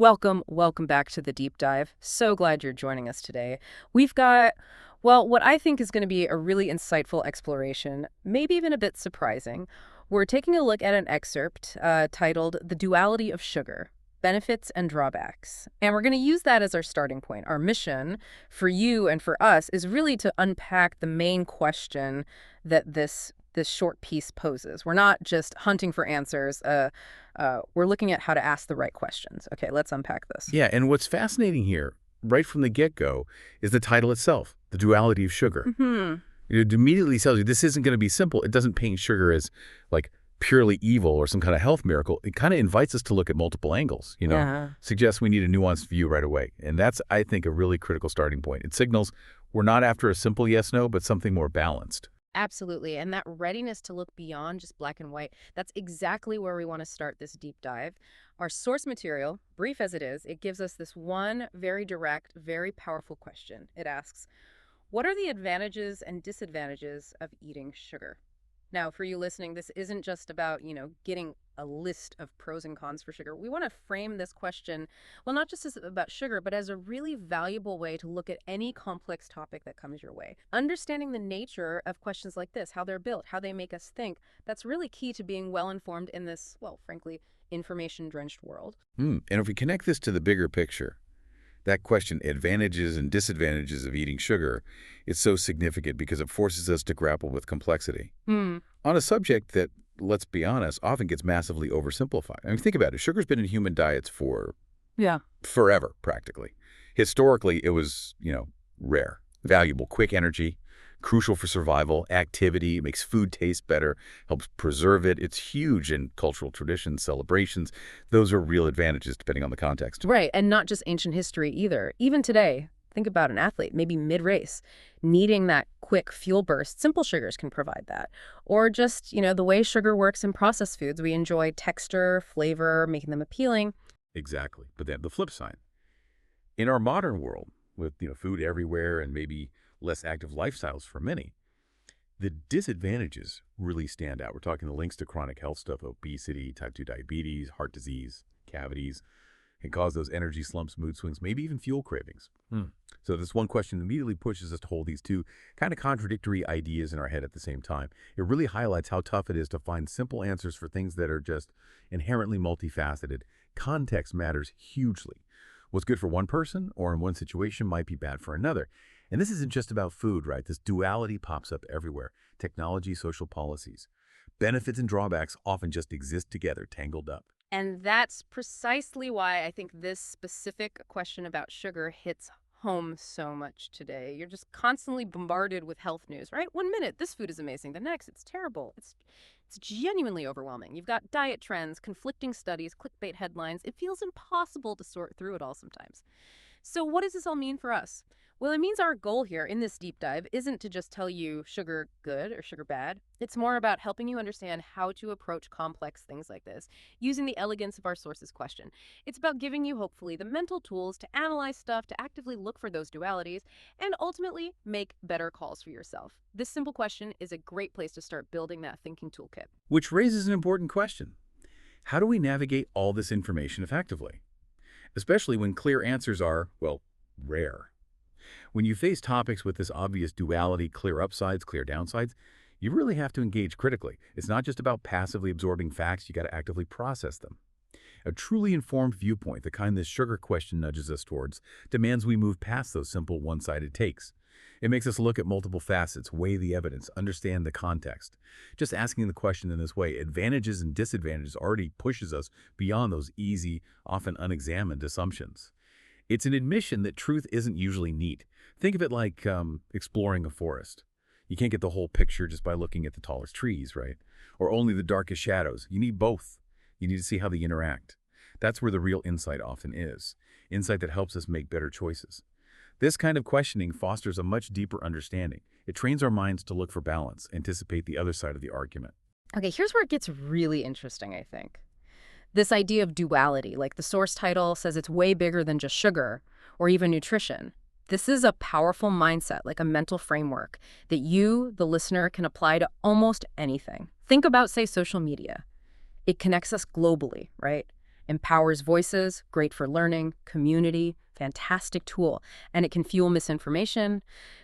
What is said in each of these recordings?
Welcome back to the deep dive. So glad you're joining us today. We've got, well, what I think is going to be a really insightful exploration, maybe even a bit surprising. We're taking a look at an excerpt titled The Duality of Sugar, Benefits and Drawbacks. And we're going to use that as our starting point. Our mission for you and for us is really to unpack the main question that this short piece poses. We're not just hunting for answers. We're looking at how to ask the right questions. Okay, let's unpack this. Yeah, and what's fascinating here, right from the get-go, is the title itself, The Duality of Sugar. It immediately tells you this isn't going to be simple. It doesn't paint sugar as, like, purely evil or some kind of health miracle. It kind of invites us to look at multiple angles, suggests we need a nuanced view right away. And that's, I think, a really critical starting point. It signals we're not after a simple yes-no, but something more balanced. Absolutely. And that readiness to look beyond just black and white, that's exactly where we want to start this deep dive. Our source material, brief as it is, it gives us this one very direct, very powerful question. It asks, what are the advantages and disadvantages of eating sugar? Now, for you listening, this isn't just about, getting a list of pros and cons for sugar. We want to frame this question, well, not just as about sugar, but as a really valuable way to look at any complex topic that comes your way. Understanding the nature of questions like this, how they're built, how they make us think, that's really key to being well-informed in this, well, frankly, information-drenched world. And if we connect this to the bigger picture, that question, advantages and disadvantages of eating sugar, is so significant because it forces us to grapple with complexity on a subject that, let's be honest, often gets massively oversimplified. I mean, think about it. Sugar's been in human diets for forever, practically. Historically, it was, rare, valuable, quick energy, crucial for survival, activity, it makes food taste better, helps preserve it. It's huge in cultural traditions, celebrations. Those are real advantages depending on the context. Right, and not just ancient history either. Even today, think about an athlete, maybe mid-race, needing that quick fuel burst. Simple sugars can provide that. Or just, the way sugar works in processed foods. We enjoy texture, flavor, making them appealing. Exactly. But then the flip side. In our modern world, with food everywhere and maybe less active lifestyles for many, the disadvantages really stand out. We're talking the links to chronic health stuff, obesity, type 2 diabetes, heart disease, cavities, can cause those energy slumps, mood swings, maybe even fuel cravings. So this one question immediately pushes us to hold these two kind of contradictory ideas in our head at the same time. It really highlights how tough it is to find simple answers for things that are just inherently multifaceted. Context matters hugely. What's good for one person or in one situation might be bad for another. And this isn't just about food, right? This duality pops up everywhere. Technology, social policies. Benefits and drawbacks often just exist together, tangled up. And that's precisely why I think this specific question about sugar hits home so much today. You're just constantly bombarded with health news, right? One minute, this food is amazing. The next, it's terrible. It's genuinely overwhelming. You've got diet trends, conflicting studies, clickbait headlines. It feels impossible to sort through it all sometimes. So what does this all mean for us? Well, it means our goal here in this deep dive isn't to just tell you sugar good or sugar bad. It's more about helping you understand how to approach complex things like this, using the elegance of our sources question. It's about giving you, hopefully, the mental tools to analyze stuff, to actively look for those dualities, and ultimately make better calls for yourself. This simple question is a great place to start building that thinking toolkit. Which raises an important question. How do we navigate all this information effectively? Especially when clear answers are, well, rare. When you face topics with this obvious duality, clear upsides, clear downsides, you really have to engage critically. It's not just about passively absorbing facts, you got to actively process them. A truly informed viewpoint, the kind this sugar question nudges us towards, demands we move past those simple one-sided takes. It makes us look at multiple facets, weigh the evidence, understand the context. Just asking the question in this way, advantages and disadvantages, already pushes us beyond those easy, often unexamined assumptions. It's an admission that truth isn't usually neat. Think of it like exploring a forest. You can't get the whole picture just by looking at the tallest trees, right? Or only the darkest shadows. You need both. You need to see how they interact. That's where the real insight often is. Insight that helps us make better choices. This kind of questioning fosters a much deeper understanding. It trains our minds to look for balance, anticipate the other side of the argument. Okay, here's where it gets really interesting, I think. This idea of duality, like the source title says it's way bigger than just sugar or even nutrition. This is a powerful mindset, like a mental framework that you, the listener, can apply to almost anything. Think about, say, social media. It connects us globally, right? Empowers voices, great for learning, community, fantastic tool. And it can fuel misinformation,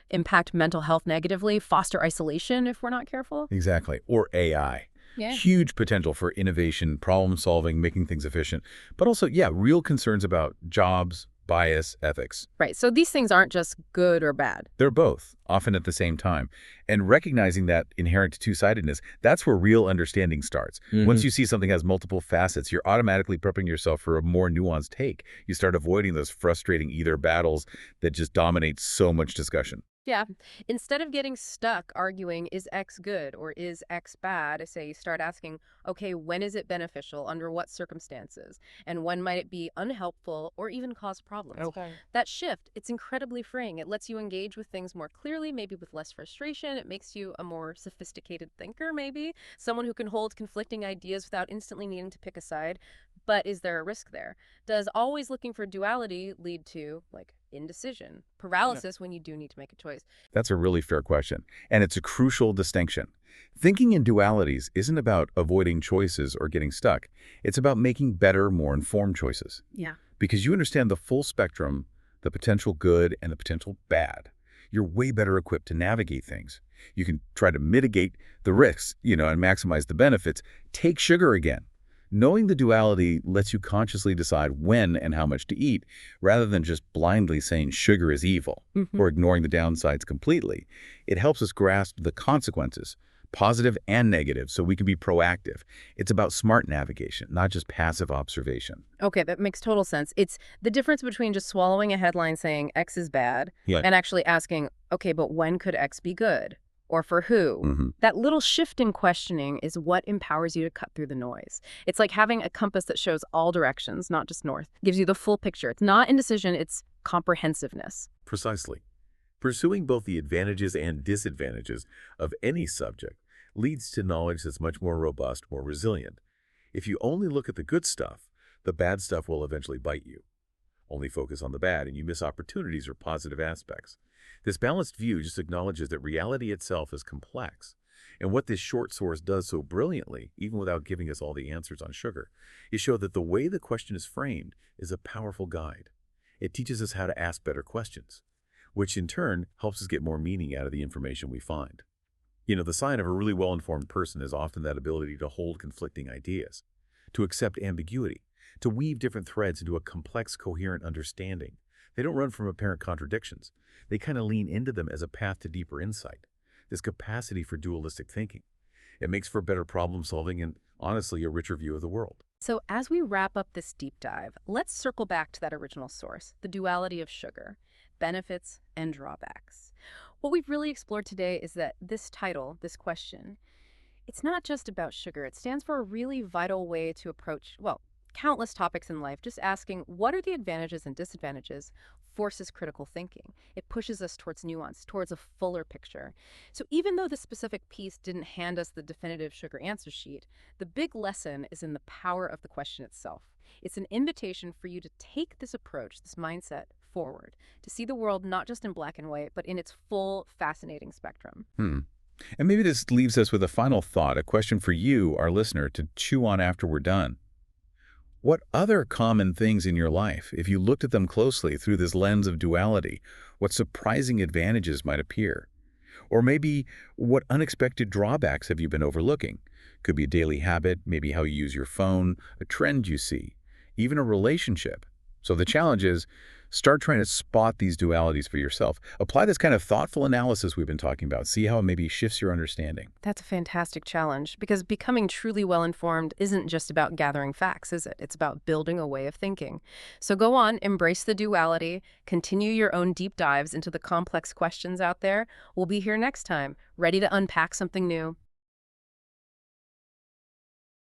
impact mental health negatively, foster isolation if we're not careful. Exactly. Or AI. Yeah. Huge potential for innovation, problem solving, making things efficient. But also, yeah, real concerns about jobs, bias, ethics. Right. So these things aren't just good or bad. They're both, often at the same time. And recognizing that inherent two-sidedness, that's where real understanding starts. Once you see something has multiple facets, you're automatically prepping yourself for a more nuanced take. You start avoiding those frustrating either battles that just dominate so much discussion. Yeah. Instead of getting stuck arguing, is X good or is X bad, I say you start asking, okay, when is it beneficial? Under what circumstances? And when might it be unhelpful or even cause problems? Okay. That shift, it's incredibly freeing. It lets you engage with things more clearly, maybe with less frustration. It makes you a more sophisticated thinker, maybe. Someone who can hold conflicting ideas without instantly needing to pick a side. But is there a risk there? Does always looking for duality lead to, like, indecision, paralysis when you do need to make a choice? That's a really fair question, and it's a crucial distinction. Thinking in dualities isn't about avoiding choices or getting stuck. It's about making better, more informed choices. Yeah. Because you understand the full spectrum, the potential good and the potential bad. You're way better equipped to navigate things. You can try to mitigate the risks, and maximize the benefits. Take sugar again. Knowing the duality lets you consciously decide when and how much to eat, rather than just blindly saying sugar is evil or ignoring the downsides completely. It helps us grasp the consequences, positive and negative, so we can be proactive. It's about smart navigation, not just passive observation. Okay, that makes total sense. It's the difference between just swallowing a headline saying X is bad Yeah. and actually asking, okay, but when could X be good? Or for who? That little shift in questioning is what empowers you to cut through the noise. It's like having a compass that shows all directions, not just north. Gives you the full picture. It's not indecision, it's comprehensiveness. Precisely. Pursuing both the advantages and disadvantages of any subject leads to knowledge that's much more robust, more resilient. If you only look at the good stuff, the bad stuff will eventually bite you. Only focus on the bad, and you miss opportunities or positive aspects. This balanced view just acknowledges that reality itself is complex. And what this short source does so brilliantly, even without giving us all the answers on sugar, is show that the way the question is framed is a powerful guide. It teaches us how to ask better questions, which in turn helps us get more meaning out of the information we find. The sign of a really well-informed person is often that ability to hold conflicting ideas, to accept ambiguity, to weave different threads into a complex, coherent understanding. They don't run from apparent contradictions. They kind of lean into them as a path to deeper insight, this capacity for dualistic thinking. It makes for better problem solving and, honestly, a richer view of the world. So as we wrap up this deep dive, let's circle back to that original source, the duality of sugar, benefits and drawbacks. What we've really explored today is that this title, this question, it's not just about sugar. It stands for a really vital way to approach, well, countless topics in life. Just asking, what are the advantages and disadvantages, forces critical thinking. It pushes us towards nuance, towards a fuller picture. So even though this specific piece didn't hand us the definitive sugar answer sheet, the big lesson is in the power of the question itself. It's an invitation for you to take this approach, this mindset, forward, to see the world not just in black and white, but in its full, fascinating spectrum. And maybe this leaves us with a final thought, a question for you, our listener, to chew on after we're done. What other common things in your life, if you looked at them closely through this lens of duality, what surprising advantages might appear? Or maybe what unexpected drawbacks have you been overlooking? Could be a daily habit, maybe how you use your phone, a trend you see, even a relationship. So the challenge is, start trying to spot these dualities for yourself. Apply this kind of thoughtful analysis we've been talking about. See how it maybe shifts your understanding. That's a fantastic challenge, because becoming truly well-informed isn't just about gathering facts, is it? It's about building a way of thinking. So go on, embrace the duality, continue your own deep dives into the complex questions out there. We'll be here next time, ready to unpack something new.